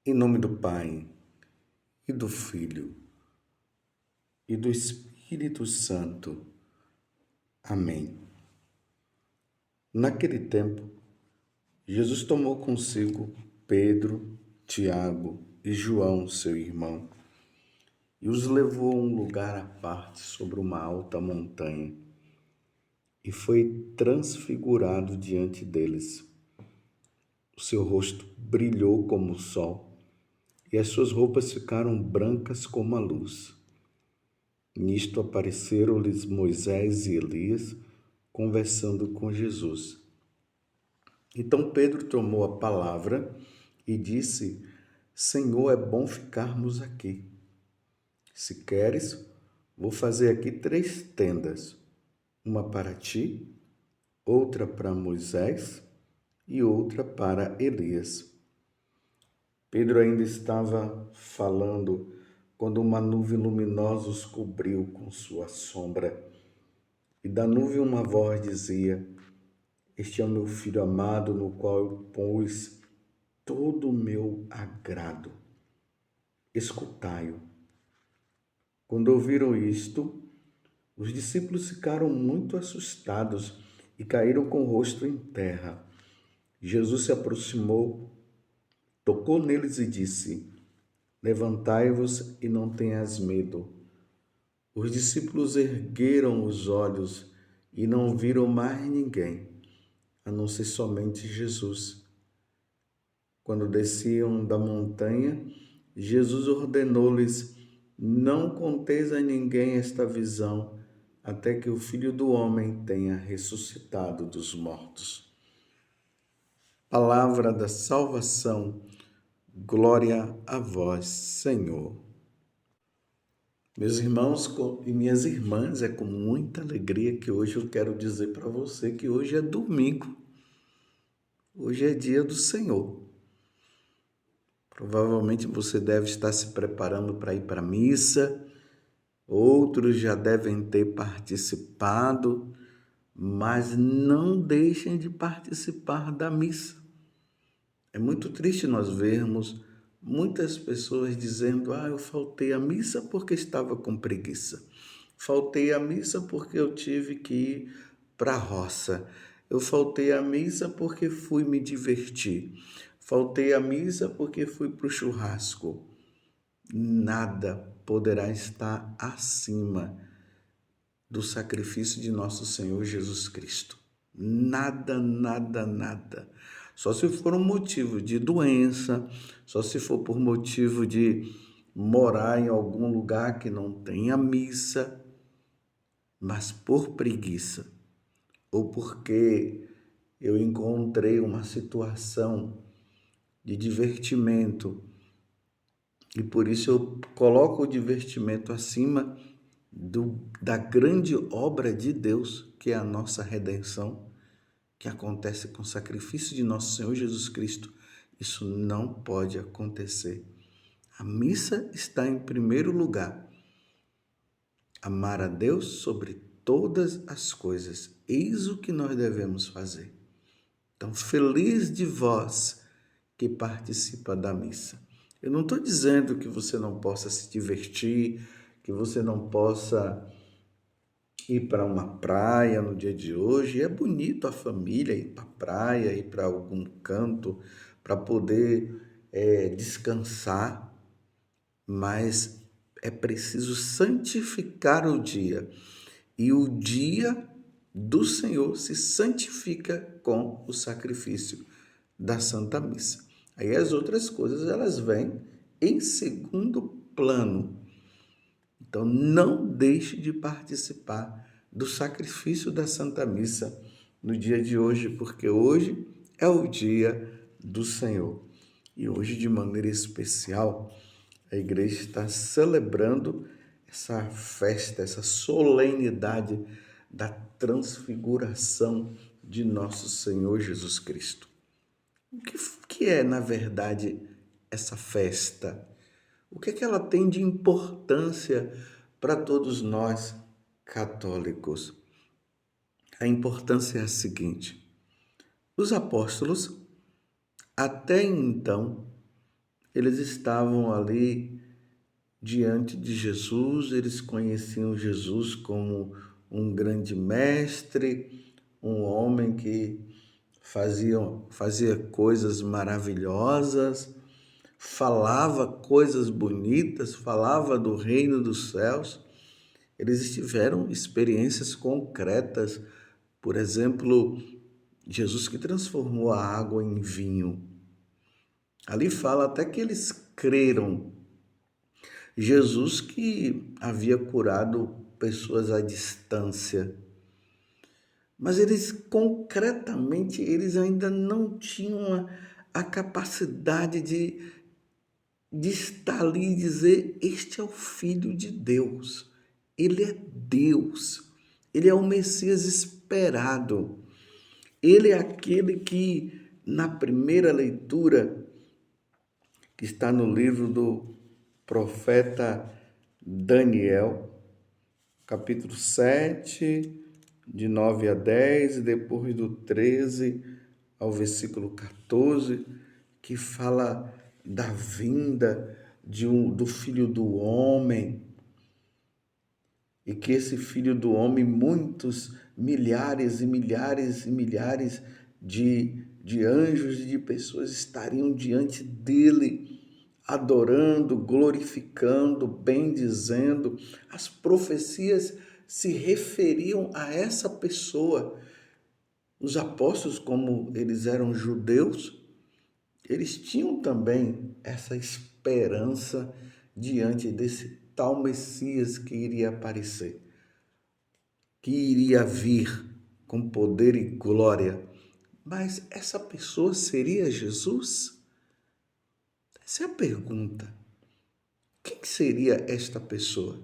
Em nome do Pai, e do Filho, e do Espírito Santo. Amém. Naquele tempo, Jesus tomou consigo Pedro, Tiago e João, seu irmão, e os levou a um lugar à parte sobre uma alta montanha, e foi transfigurado diante deles. O seu rosto brilhou como o sol, e as suas roupas ficaram brancas como a luz. Nisto apareceram-lhes Moisés e Elias conversando com Jesus. Então Pedro tomou a palavra e disse: Senhor, é bom ficarmos aqui. Se queres, vou fazer aqui 3 tendas, uma para ti, outra para Moisés e outra para Elias. Pedro ainda estava falando quando uma nuvem luminosa os cobriu com sua sombra. E da nuvem uma voz dizia: Este é o meu filho amado, no qual eu pus todo o meu agrado. Escutai-o. Quando ouviram isto, os discípulos ficaram muito assustados e caíram com o rosto em terra. Jesus se aproximou, tocou neles e disse: Levantai-vos e não tenhas medo. Os discípulos ergueram os olhos e não viram mais ninguém, a não ser somente Jesus. Quando desciam da montanha, Jesus ordenou-lhes: Não conteis a ninguém esta visão, até que o Filho do Homem tenha ressuscitado dos mortos. Palavra da salvação, glória a vós, Senhor. Meus irmãos e minhas irmãs, é com muita alegria que hoje eu quero dizer para você que hoje é domingo. Hoje é dia do Senhor. Provavelmente você deve estar se preparando para ir para a missa. Outros já devem ter participado, mas não deixem de participar da missa. É muito triste nós vermos muitas pessoas dizendo: eu faltei à missa porque estava com preguiça. Faltei à missa porque eu tive que ir para a roça. Eu faltei à missa porque fui me divertir. Faltei à missa porque fui para o churrasco. Nada poderá estar acima do sacrifício de nosso Senhor Jesus Cristo. Nada, nada, nada. Só se for um motivo de doença, só se for por motivo de morar em algum lugar que não tenha missa, mas por preguiça, ou porque eu encontrei uma situação de divertimento e por isso eu coloco o divertimento acima da grande obra de Deus, que é a nossa redenção, que acontece com o sacrifício de nosso Senhor Jesus Cristo. Isso não pode acontecer. A missa está em primeiro lugar. Amar a Deus sobre todas as coisas. Eis o que nós devemos fazer. Então, feliz de vós que participa da missa. Eu não estou dizendo que você não possa se divertir, que você não possa ir para uma praia no dia de hoje. É bonito a família ir para a praia, ir para algum canto, para poder descansar, mas é preciso santificar o dia. E o dia do Senhor se santifica com o sacrifício da Santa Missa. Aí as outras coisas, elas vêm em segundo plano. Então, não deixe de participar do sacrifício da Santa Missa no dia de hoje, porque hoje é o dia do Senhor. E hoje, de maneira especial, a igreja está celebrando essa festa, essa solenidade da transfiguração de nosso Senhor Jesus Cristo. O que é, na verdade, essa festa? O que é que ela tem de importância para todos nós católicos? A importância é a seguinte: os apóstolos, até então, Eles estavam ali diante de Jesus, eles conheciam Jesus como um grande mestre, um homem que fazia coisas maravilhosas, falava coisas bonitas, falava do reino dos céus. Eles tiveram experiências concretas, por exemplo, Jesus que transformou a água em vinho. Ali fala até que eles creram. Jesus que havia curado pessoas à distância. Mas eles concretamente, eles ainda não tinham a capacidade de estar ali e dizer: este é o Filho de Deus, ele é Deus, ele é o Messias esperado, ele é aquele que na primeira leitura, que está no livro do profeta Daniel, capítulo 7, de 9 a 10, e depois do 13 ao versículo 14, que fala da vinda do Filho do Homem, e que esse Filho do Homem, muitos, milhares e milhares e milhares de anjos e de pessoas estariam diante dele, adorando, glorificando, bendizendo. As profecias se referiam a essa pessoa. Os apóstolos, como eles eram judeus, eles tinham também essa esperança diante desse tal Messias que iria aparecer, que iria vir com poder e glória. Mas essa pessoa seria Jesus? Essa é a pergunta. Quem seria esta pessoa?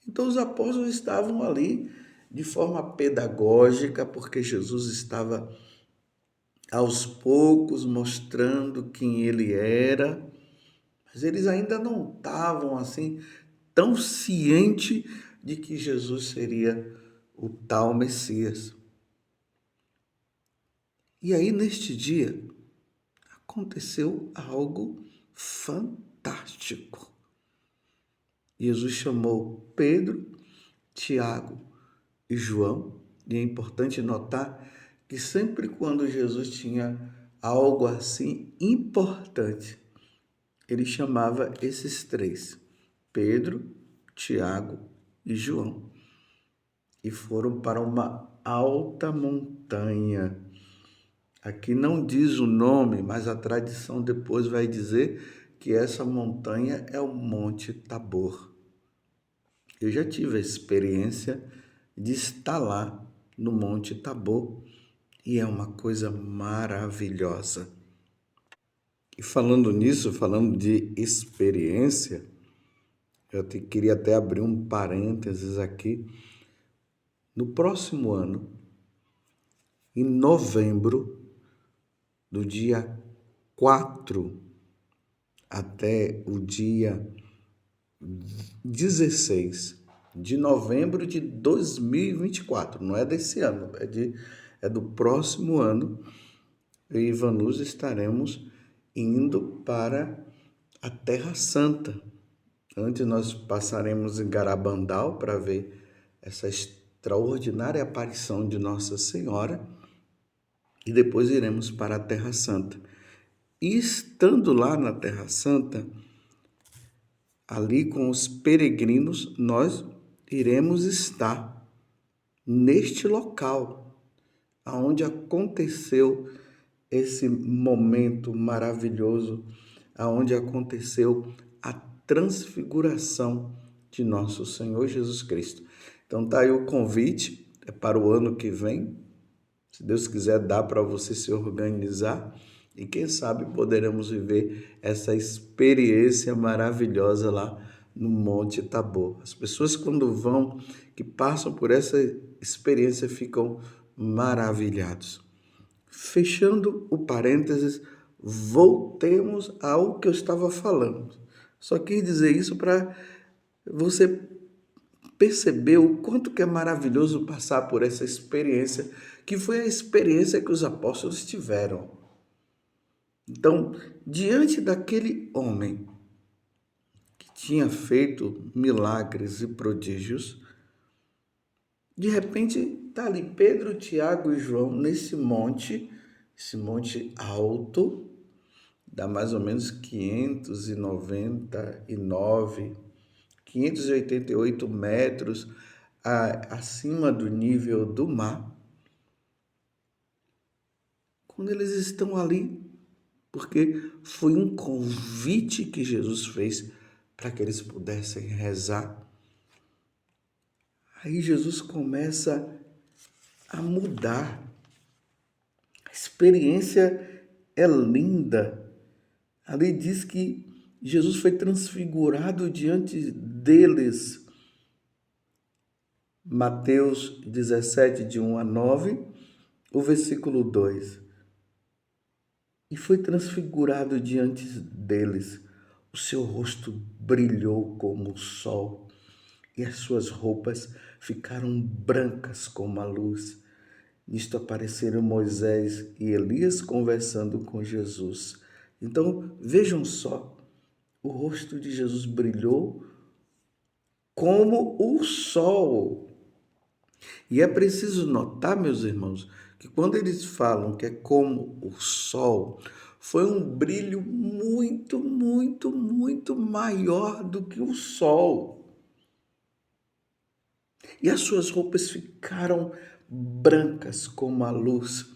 Então os apóstolos estavam ali de forma pedagógica, porque Jesus estava aos poucos mostrando quem ele era, mas eles ainda não estavam assim tão cientes de que Jesus seria o tal Messias. E aí neste dia aconteceu algo fantástico. Jesus chamou Pedro, Tiago e João, e é importante notar que sempre quando Jesus tinha algo assim importante, ele chamava esses três, Pedro, Tiago e João, e foram para uma alta montanha. Aqui não diz o nome, mas a tradição depois vai dizer que essa montanha é o Monte Tabor. Eu já tive a experiência de estar lá no Monte Tabor e é uma coisa maravilhosa. E falando nisso, falando de experiência, queria até abrir um parênteses aqui. No próximo ano, em novembro, do dia 4 até o dia 16 de novembro de 2024, não é desse ano, é do próximo ano, eu e Vanus estaremos indo para a Terra Santa. Antes nós passaremos em Garabandal para ver essa extraordinária aparição de Nossa Senhora e depois iremos para a Terra Santa. E estando lá na Terra Santa, ali com os peregrinos, nós iremos estar neste local, aonde aconteceu esse momento maravilhoso, aonde aconteceu a transfiguração de nosso Senhor Jesus Cristo. Então tá aí o convite, é para o ano que vem. Se Deus quiser, dá para você se organizar e quem sabe poderemos viver essa experiência maravilhosa lá no Monte Tabor. As pessoas quando vão, que passam por essa experiência, ficam maravilhados. Fechando o parênteses, voltemos ao que eu estava falando. Só quis dizer isso para você perceber o quanto que é maravilhoso passar por essa experiência, que foi a experiência que os apóstolos tiveram. Então, diante daquele homem que tinha feito milagres e prodígios, de repente está ali Pedro, Tiago e João nesse monte, esse monte alto, dá mais ou menos 588 metros acima do nível do mar. Quando eles estão ali, porque foi um convite que Jesus fez para que eles pudessem rezar. Aí Jesus começa a mudar. A experiência é linda. Ali diz que Jesus foi transfigurado diante deles. Mateus 17, de 1 a 9, o versículo 2. E foi transfigurado diante deles. O seu rosto brilhou como o sol, e as suas roupas ficaram brancas como a luz. Nisto apareceram Moisés e Elias conversando com Jesus. Então, vejam só, o rosto de Jesus brilhou como o sol. E é preciso notar, meus irmãos, que quando eles falam que é como o sol, foi um brilho muito, muito, muito maior do que o sol. E as suas roupas ficaram brancas como a luz.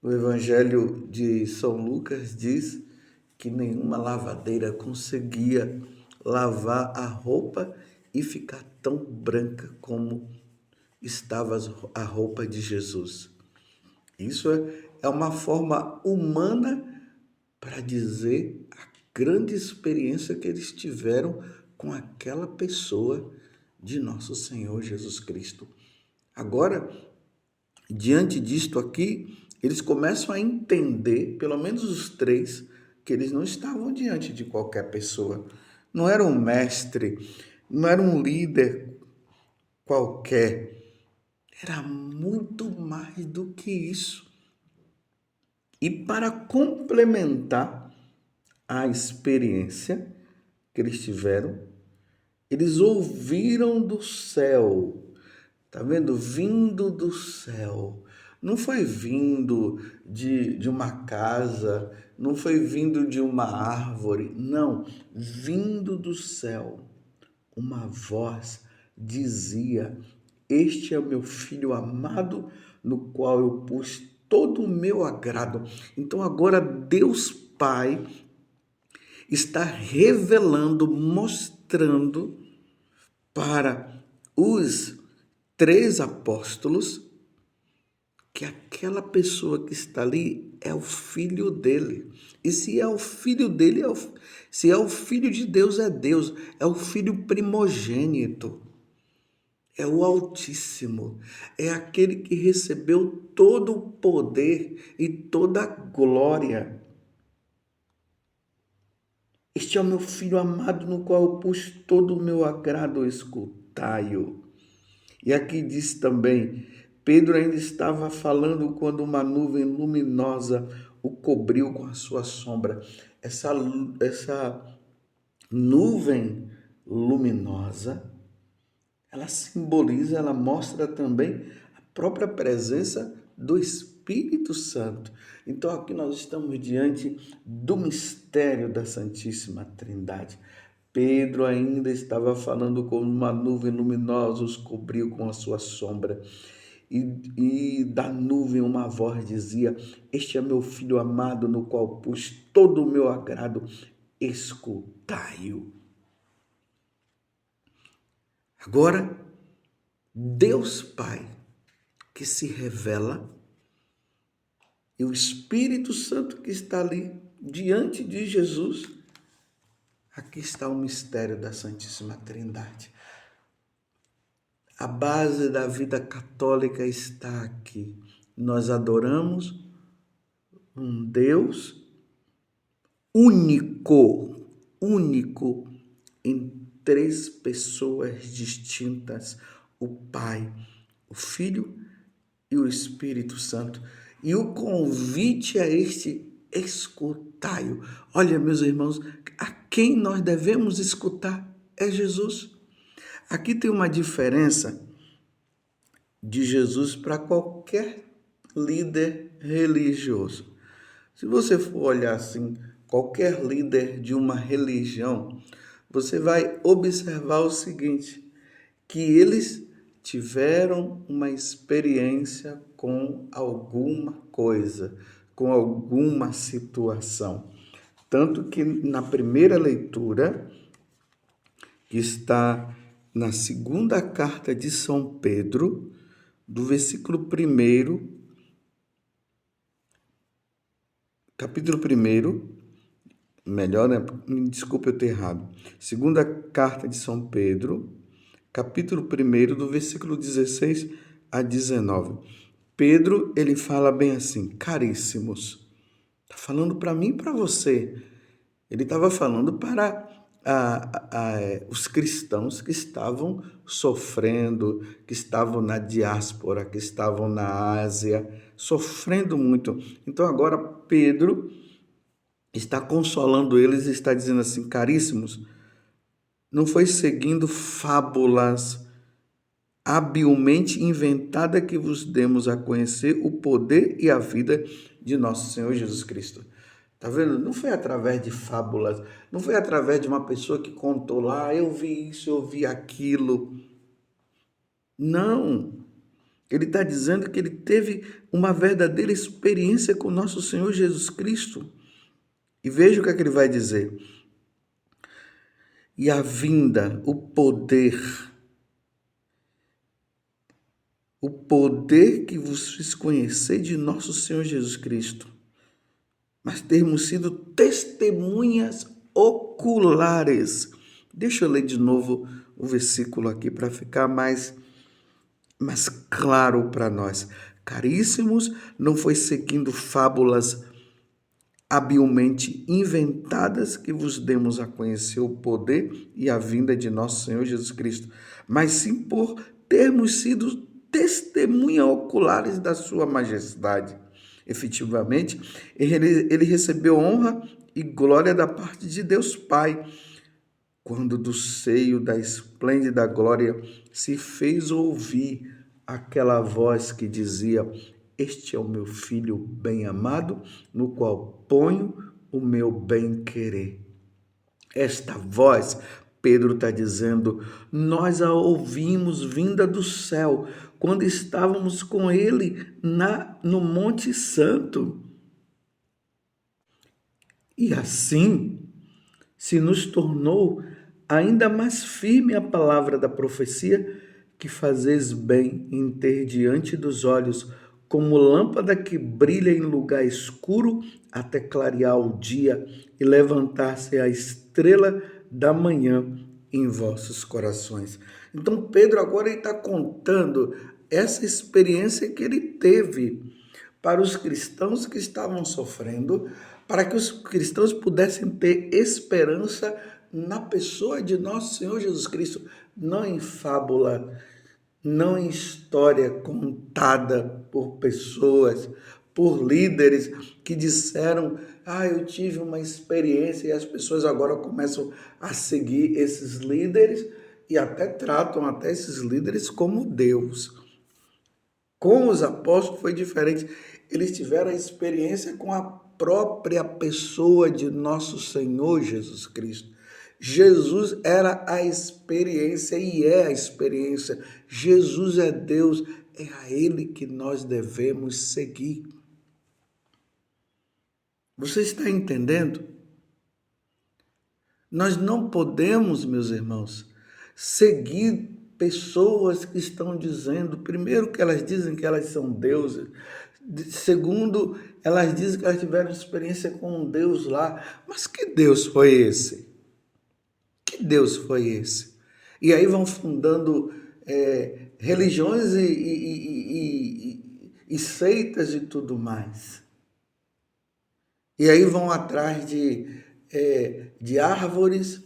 O Evangelho de São Lucas diz que nenhuma lavadeira conseguia lavar a roupa e ficar tão branca como estava a roupa de Jesus. Isso é uma forma humana para dizer a grande experiência que eles tiveram com aquela pessoa de nosso Senhor Jesus Cristo. Agora, diante disto aqui, eles começam a entender, pelo menos os três, que eles não estavam diante de qualquer pessoa. Não era um mestre, não era um líder qualquer. Era muito mais do que isso. E para complementar a experiência que eles tiveram, eles ouviram do céu. Tá vendo? Vindo do céu. Não foi vindo de uma casa, não foi vindo de uma árvore, não. Vindo do céu. Uma voz dizia: Este é o meu filho amado, no qual eu pus todo o meu agrado. Então agora Deus Pai está revelando, mostrando para os três apóstolos que aquela pessoa que está ali é o filho dele. E se é o filho dele, se é o filho de Deus, é Deus, é o filho primogênito, é o Altíssimo, é aquele que recebeu todo o poder e toda a glória. Este é o meu filho amado, no qual eu pus todo o meu agrado, escutai-o. E aqui diz também, Pedro ainda estava falando quando uma nuvem luminosa o cobriu com a sua sombra. Essa nuvem luminosa, ela simboliza, ela mostra também a própria presença do Espírito Santo. Então aqui nós estamos diante do mistério da Santíssima Trindade. Pedro ainda estava falando como uma nuvem luminosa os cobriu com a sua sombra. E da nuvem uma voz dizia: Este é meu filho amado, no qual pus todo o meu agrado, escutai-o. Agora, Deus Pai, que se revela, e o Espírito Santo que está ali diante de Jesus, aqui está o mistério da Santíssima Trindade. A base da vida católica está aqui. Nós adoramos um Deus único em três pessoas distintas: o Pai, o Filho e o Espírito Santo. E o convite a este escutai-o. Olha, meus irmãos, a quem nós devemos escutar é Jesus. Aqui tem uma diferença de Jesus para qualquer líder religioso. Se você for olhar assim, qualquer líder de uma religião, você vai observar o seguinte, que eles tiveram uma experiência com alguma coisa, com alguma situação. Tanto que na primeira leitura, que está na segunda carta de São Pedro, do versículo 1, capítulo 1, melhor, né? Me desculpe eu ter errado. Segunda carta de São Pedro, capítulo 1, do versículo 16 a 19. Pedro, ele fala bem assim, caríssimos. Está falando para mim e para você. Ele estava falando para os cristãos que estavam sofrendo, que estavam na diáspora, que estavam na Ásia, sofrendo muito. Então agora Pedro está consolando eles e está dizendo assim, caríssimos, não foi seguindo fábulas habilmente inventada que vos demos a conhecer o poder e a vida de nosso Senhor Jesus Cristo. Tá vendo? Não foi através de fábulas, não foi através de uma pessoa que contou lá, eu vi isso, eu vi aquilo. Não. Ele está dizendo que ele teve uma verdadeira experiência com nosso Senhor Jesus Cristo. E veja o que é que ele vai dizer. E a vinda, o poder que vos fiz conhecer de nosso Senhor Jesus Cristo, mas termos sido testemunhas oculares. Deixa eu ler de novo o versículo aqui para ficar mais claro para nós. Caríssimos, não foi seguindo fábulas habilmente inventadas que vos demos a conhecer o poder e a vinda de nosso Senhor Jesus Cristo, mas sim por termos sido testemunhas oculares da sua majestade. Efetivamente, ele recebeu honra e glória da parte de Deus Pai, quando do seio da esplêndida glória se fez ouvir aquela voz que dizia: este é o meu filho bem-amado, no qual ponho o meu bem-querer. Esta voz, Pedro está dizendo, nós a ouvimos vinda do céu, quando estávamos com ele no Monte Santo. E assim se nos tornou ainda mais firme a palavra da profecia, que fazeis bem em ter diante dos olhos, como lâmpada que brilha em lugar escuro, até clarear o dia e levantar-se a estrela da manhã em vossos corações. Então Pedro agora está contando essa experiência que ele teve para os cristãos que estavam sofrendo, para que os cristãos pudessem ter esperança na pessoa de nosso Senhor Jesus Cristo, não em fábula, não em história contada por pessoas, por líderes que disseram, eu tive uma experiência, e as pessoas agora começam a seguir esses líderes e até tratam até esses líderes como Deus. Com os apóstolos foi diferente. Eles tiveram a experiência com a própria pessoa de nosso Senhor Jesus Cristo. Jesus era a experiência e é a experiência. Jesus é Deus, é a Ele que nós devemos seguir. Você está entendendo? Nós não podemos, meus irmãos, seguir pessoas que estão dizendo, primeiro, que elas dizem que elas são deuses, segundo, elas dizem que elas tiveram experiência com um Deus lá. Mas que Deus foi esse? Que Deus foi esse? E aí vão fundando religiões e seitas e tudo mais. E aí vão atrás de árvores,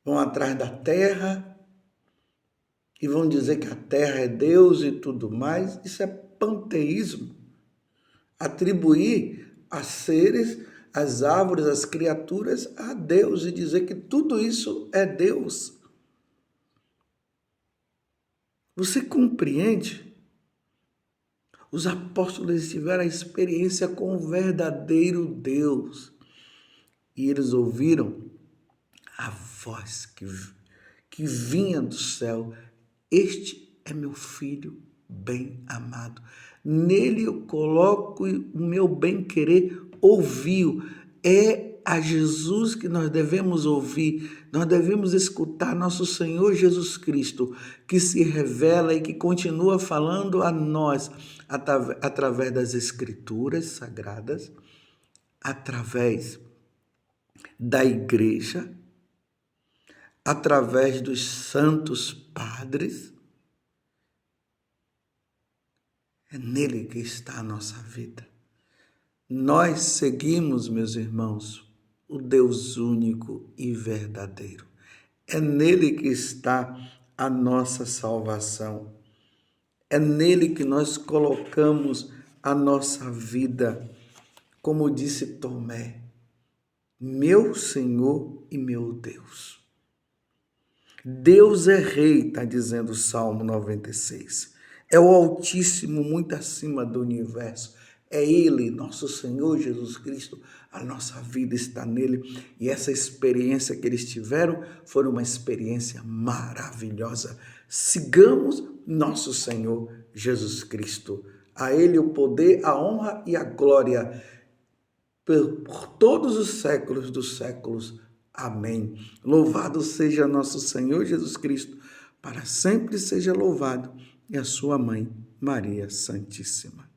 vão atrás da terra, e vão dizer que a terra é Deus e tudo mais. Isso é panteísmo. Atribuir a seres, as árvores, as criaturas, a Deus e dizer que tudo isso é Deus. Você compreende? Os apóstolos tiveram a experiência com o verdadeiro Deus. E eles ouviram a voz que vinha do céu. Este é meu filho bem amado. Nele eu coloco o meu bem-querer. Ouviu. É a Jesus que nós devemos ouvir, nós devemos escutar nosso Senhor Jesus Cristo, que se revela e que continua falando a nós através das Escrituras Sagradas, através da igreja, através dos santos padres. É nele que está a nossa vida. Nós seguimos, meus irmãos, o Deus único e verdadeiro. É nele que está a nossa salvação. É nele que nós colocamos a nossa vida. Como disse Tomé, meu Senhor e meu Deus. Deus é rei, está dizendo o Salmo 96. É o Altíssimo, muito acima do universo. É Ele, nosso Senhor Jesus Cristo, a nossa vida está nele. E essa experiência que eles tiveram foi uma experiência maravilhosa. Sigamos nosso Senhor Jesus Cristo. A Ele o poder, a honra e a glória por todos os séculos dos séculos. Amém. Louvado seja nosso Senhor Jesus Cristo, para sempre seja louvado, e a sua mãe, Maria Santíssima.